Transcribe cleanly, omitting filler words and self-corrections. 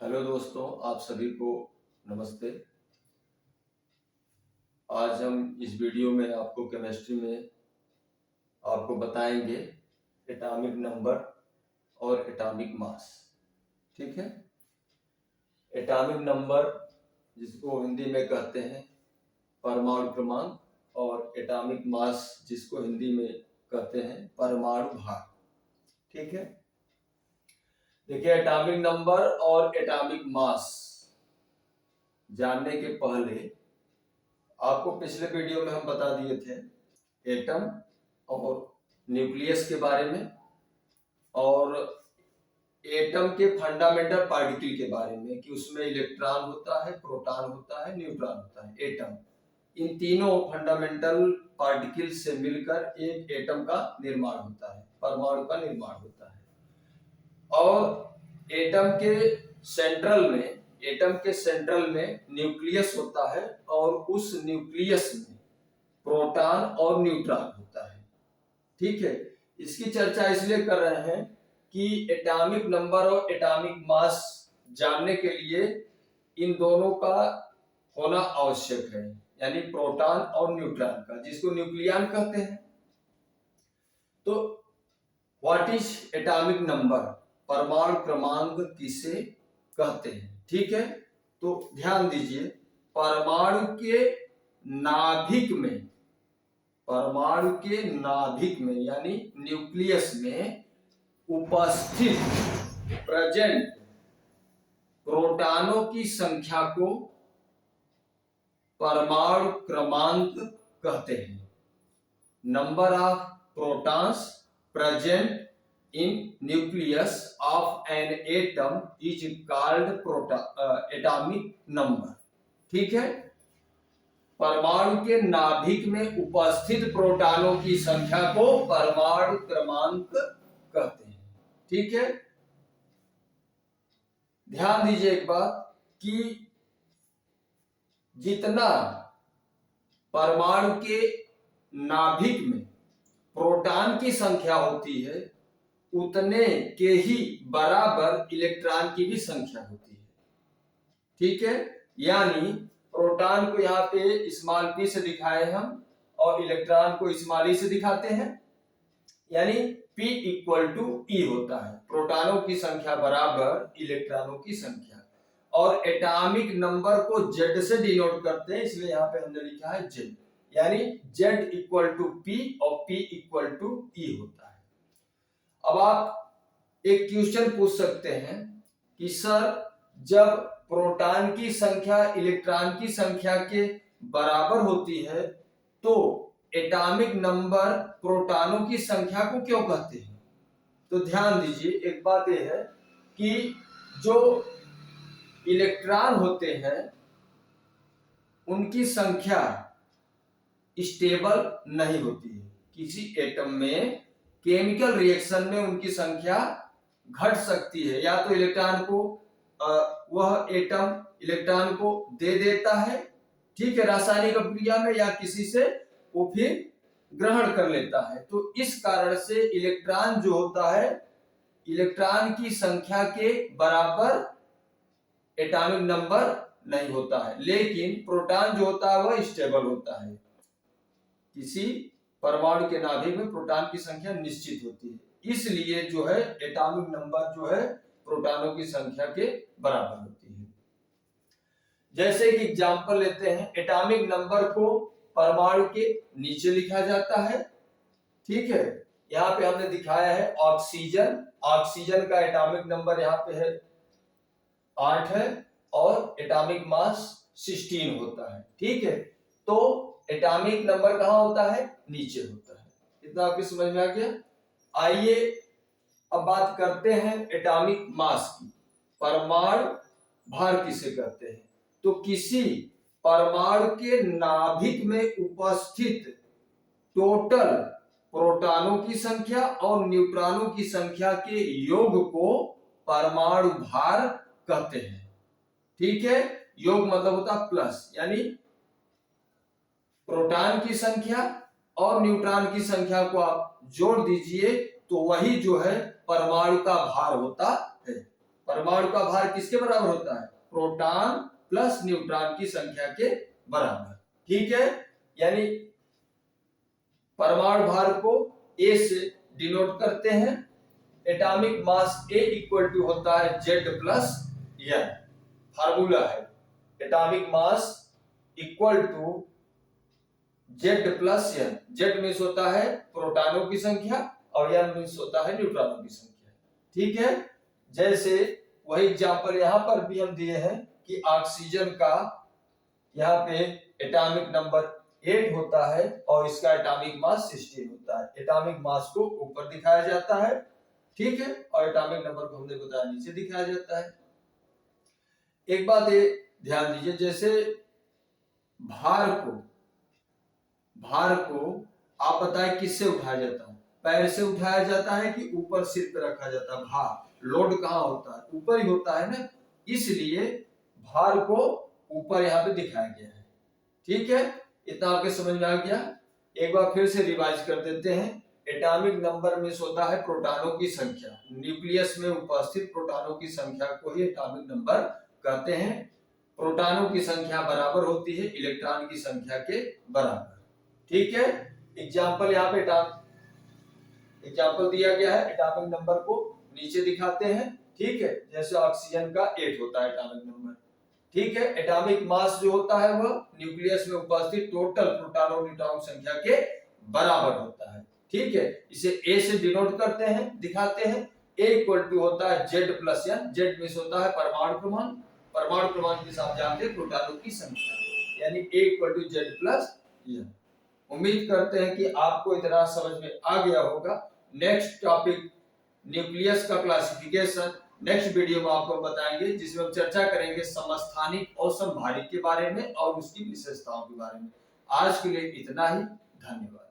Hello दोस्तों, आप सभी को नमस्ते। आज हम इस वीडियो में आपको केमिस्ट्री में आपको बताएंगे एटॉमिक नंबर और एटॉमिक मास। ठीक है। एटॉमिक नंबर जिसको हिंदी में कहते हैं परमाणु क्रमांक, और एटॉमिक मास जिसको हिंदी में कहते हैं परमाणु भार। ठीक है। देखिए, एटॉमिक नंबर और एटॉमिक मास जानने के पहले आपको पिछले वीडियो में हम बता दिए थे एटम और न्यूक्लियस के बारे में, और एटम के फंडामेंटल पार्टिकल के बारे में कि उसमें इलेक्ट्रॉन होता है, प्रोटॉन होता है, न्यूट्रॉन होता है। एटम, इन तीनों फंडामेंटल पार्टिकल से मिलकर एक एटम का निर्माण होता है, परमाणु का निर्माण होता है। और एटम के सेंट्रल में न्यूक्लियस होता है, और उस न्यूक्लियस में प्रोटॉन और न्यूट्रॉन होता है। ठीक है। इसकी चर्चा इसलिए कर रहे हैं कि एटॉमिक नंबर और एटॉमिक मास जानने के लिए इन दोनों का होना आवश्यक है, यानी प्रोटॉन और न्यूट्रॉन का, जिसको न्यूक्लियन कहते हैं। तो व्हाट इज एटॉमिक नंबर, परमाणु क्रमांक किसे कहते हैं? ठीक है। तो ध्यान दीजिए, परमाणु के नाभिक में यानी न्यूक्लियस में उपस्थित प्रेजेंट प्रोटॉनों की संख्या को परमाणु क्रमांक कहते हैं। Number of protons present in nucleus of an atom is called atomic number. ठीक है। परमाणु के नाभिक में उपस्थित प्रोटॉनों की संख्या को परमाणु क्रमांक कहते हैं। ठीक है। ध्यान दीजिए एक बात कि जितना परमाणु के नाभिक में प्रोटॉन की संख्या होती है, उतने के ही बराबर इलेक्ट्रॉन की भी संख्या होती है। ठीक है। यानी प्रोटॉन को यहाँ पे स्मॉल p से दिखाए हम, और इलेक्ट्रॉन को स्मॉल e से दिखाते हैं, यानी P इक्वल टू E होता है। प्रोटॉनों की संख्या बराबर इलेक्ट्रॉनों की संख्या। और एटॉमिक नंबर को Z से डिनोट करते हैं, इसलिए यहाँ पे हमने लिखा है Z, यानी Z इक्वल टू P और P इक्वल टू E होता है। अब आप एक क्वेश्चन पूछ सकते हैं कि सर, जब प्रोटॉन की संख्या इलेक्ट्रॉन की संख्या के बराबर होती है तो एटॉमिक नंबर प्रोटॉनों की संख्या को क्यों कहते हैं? तो ध्यान दीजिए, एक बात यह है कि जो इलेक्ट्रॉन होते हैं उनकी संख्या स्टेबल नहीं होती है। किसी एटम में केमिकल रिएक्शन में उनकी संख्या घट सकती है, या तो इलेक्ट्रॉन को वह एटम इलेक्ट्रॉन को दे देता है, ठीक है, रासायनिक क्रिया में, या किसी से वो फिर ग्रहण कर लेता है। तो इस कारण से इलेक्ट्रॉन जो होता है, इलेक्ट्रॉन की संख्या के बराबर एटॉमिक नंबर नहीं होता है, लेकिन प्रोटॉन जो होता है वह स्टेबल होता है। किसी परमाणु के नाभिक में प्रोटॉन की संख्या निश्चित होती है, इसलिए जो है एटॉमिक नंबर जो है प्रोटॉनों की संख्या के बराबर होती है। जैसे कि एग्जांपल लेते हैं, एटॉमिक नंबर को परमाणु के नीचे लिखा जाता है। ठीक है। यहाँ पे हमने दिखाया है ऑक्सीजन का एटॉमिक नंबर यहाँ पे है 8 है, और एटॉमिक मास 16 होता है। ठीक है। तो एटॉमिक नंबर कहाँ होता है? नीचे होता है। इतना आपकी समझ में आ गया? आइए अब बात करते हैं एटॉमिक मास की। परमाणु भार किसे कहते हैं? तो किसी परमाणु के नाभिक में उपस्थित टोटल प्रोटॉनों की संख्या और न्यूट्रॉनों की संख्या के योग को परमाणु भार कहते हैं। ठीक है। योग मतलब होता प्लस, यानी प्रोटॉन की संख्या और न्यूट्रॉन की संख्या को आप जोड़ दीजिए तो वही जो है परमाणु का भार होता है। परमाणु का भार किसके बराबर होता है? प्रोटॉन प्लस न्यूट्रॉन की संख्या के बराबर। ठीक है, यानी परमाणु भार को A से डिनोट करते हैं। Atomic mass A equal to होता है Z प्लस N। फार्मूला है atomic mass equal to Z plus N। Z means होता है प्रोटॉनों की संख्या और N मीन्स होता है न्यूट्रॉनों की संख्या। ठीक है, जैसे वही एग्जांपल यहां पर भी हम दिए हैं कि ऑक्सीजन का यहाँ पे एटॉमिक नंबर 8 होता है और इसका एटॉमिक मास 16 होता है। एटॉमिक मास को ऊपर दिखाया जाता है, ठीक है, और एटॉमिक नंबर को हमने बताया नीचे दिखाया जाता है। एक बात ये ध्यान दीजिए, जैसे भार को आप बताएं किससे उठाया जाता है? पैर से उठाया जाता है कि ऊपर सिर पे रखा जाता है? भार लोड कहाँ होता है? ऊपर ही होता है ना, इसलिए भार को ऊपर यहाँ पे दिखाया गया है। ठीक है, इतना आपके समझ में आ गया। एक बार फिर से रिवाइज कर देते हैं। एटॉमिक नंबर में होता है प्रोटॉनों की संख्या। न्यूक्लियस में उपस्थित प्रोटॉनों की संख्या को ही एटॉमिक नंबर कहते हैं। प्रोटॉनों की संख्या बराबर होती है इलेक्ट्रॉन की संख्या के बराबर। ठीक है, एग्जाम्पल यहाँ पे एग्जाम्पल दिया गया है। एटॉमिक नंबर को नीचे दिखाते हैं। ठीक है, जैसे ऑक्सीजन का 8 होता है एटॉमिक नंबर। ठीक है, एटॉमिक मास जो होता है वह न्यूक्लियस में उपस्थित टोटल प्रोटॉन और न्यूट्रॉन संख्या के बराबर होता है। ठीक है, इसे A से डिनोट करते हैं, दिखाते हैं। A इक्वल टू होता है Z plus N। Z means होता है परमाणु क्रमांक। परमाणु क्रमांक के साथ जानते हैं प्रोटॉनों की संख्या, यानी A equal to Z plus N। उम्मीद करते हैं कि आपको इतना समझ में आ गया होगा। नेक्स्ट टॉपिक न्यूक्लियस का क्लासिफिकेशन नेक्स्ट वीडियो में आपको बताएंगे, जिसमें हम चर्चा करेंगे समस्थानिक और समभारिक के बारे में और उसकी विशेषताओं के बारे में। आज के लिए इतना ही, धन्यवाद।